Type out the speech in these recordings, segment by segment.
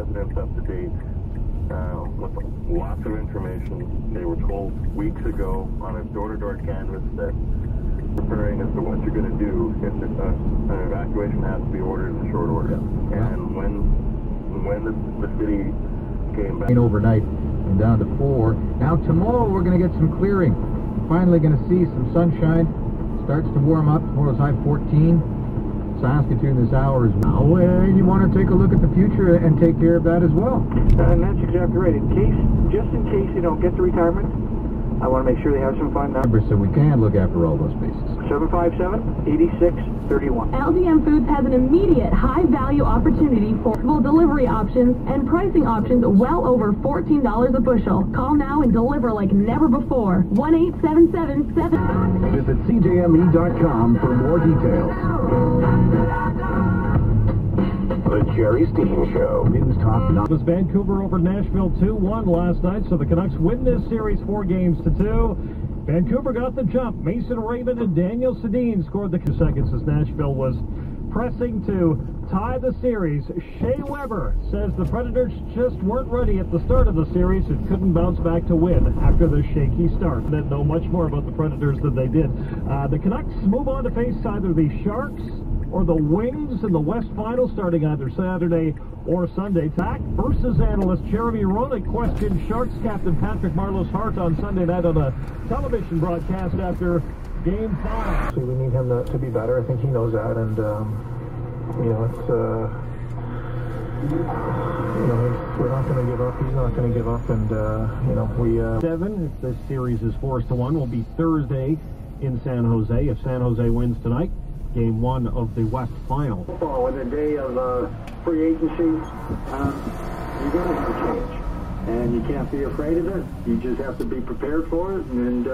residents up to date with lots of information. They were told weeks ago on a door-to-door canvas that preparing as to what you're going to do if an evacuation has to be ordered in short order. Yeah. And when the city came back overnight and down to 4. Now tomorrow we're going to get some clearing. Finally going to see some sunshine. Starts to warm up. Tomorrow's high 14. Saskatoon this hour is now, and you want to take a look at the future and take care of that as well. And that's exactly right. Just in case they don't get to retirement, I want to make sure they have some fun now. So we can look after all those bases. 757-8631. LGM Foods has an immediate high-value opportunity for delivery options and pricing options well over $14 a bushel. Call now and deliver like never before. 1-877-7. Visit CJME.com for more details. The Jerry Steen Show. News Talk. It was Vancouver over Nashville 2-1 last night, so the Canucks win this series 4-2. Vancouver got the jump. Mason Raymond and Daniel Sedin scored the 2 seconds as Nashville was pressing to tie the series. Shea Weber says the Predators just weren't ready at the start of the series and couldn't bounce back to win after the shaky start. They know much more about the Predators than they did. The Canucks move on to face either the Sharks or the Wings in the West Final starting either Saturday or Sunday. TAC versus analyst Jeremy Roenick questioned Sharks captain Patrick Marleau's heart on Sunday night on a television broadcast after Game 5. So we need him to be better. I think he knows that, and we're not going to give up. He's not going to give up, and we 7. If this series is 4-1, will be Thursday in San Jose. If San Jose wins tonight, Game 1 of the West Final. On the day of free agency, you're going to have a change, and you can't be afraid of it. You just have to be prepared for it. And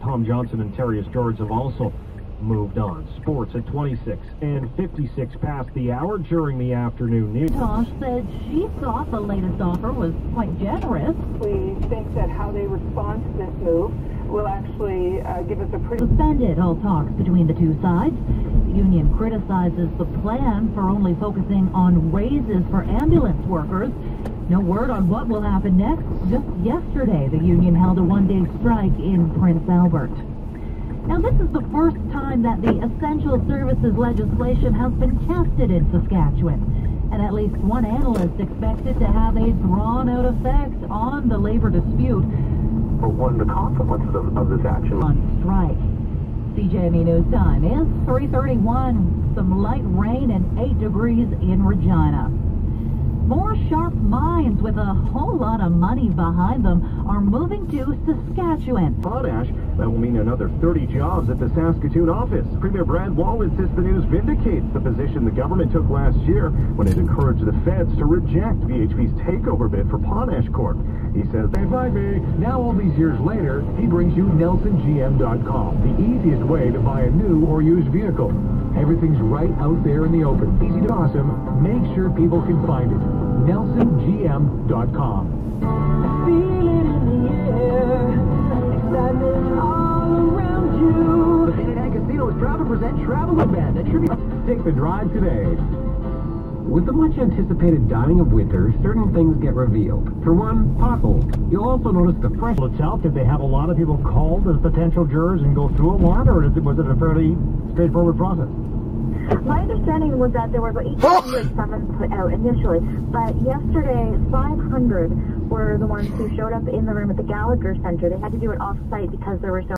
Tom Johnson and Terrius George have also moved on. Sports at 26 and 56 past the hour during the afternoon news. Tosh said she thought the latest offer was quite generous. We think that how they respond to this move will actually give us a pretty... Suspended all talks between the two sides. The union criticizes the plan for only focusing on raises for ambulance workers. No word on what will happen next. Just yesterday, the union held a one-day strike in Prince Albert. Now, this is the first time that the essential services legislation has been tested in Saskatchewan. And at least one analyst expected to have a drawn-out effect on the labor dispute. But what are the consequences of this action? On strike. CJME News Time is 3:31. Some light rain and 8 degrees in Regina. More sharp minds with a whole lot of money behind them are moving to Saskatchewan. Potash, that will mean another 30 jobs at the Saskatoon office. Premier Brad Wall insists the news vindicates the position the government took last year when it encouraged the feds to reject BHP's takeover bid for Potash Corp. He says, If I may, now all these years later, he brings you NelsonGM.com, the easiest way to buy a new or used vehicle. Everything's right out there in the open. Easy to awesome. Make sure people can find it. NelsonGM.com. Feel it in the air, excitement all around you. The St. Anne Casino is proud to present Travel Event, a tribute. Take the drive today. With the much-anticipated dying of winter, certain things get revealed. For one, potholes. You'll also notice the fresh Itself, did they have a lot of people called as potential jurors and go through a lot, or was it a fairly straightforward process? My understanding was that there were about 800 summons put out initially, but yesterday 500 were the ones who showed up in the room at the Gallagher Center. They had to do it off-site because there were so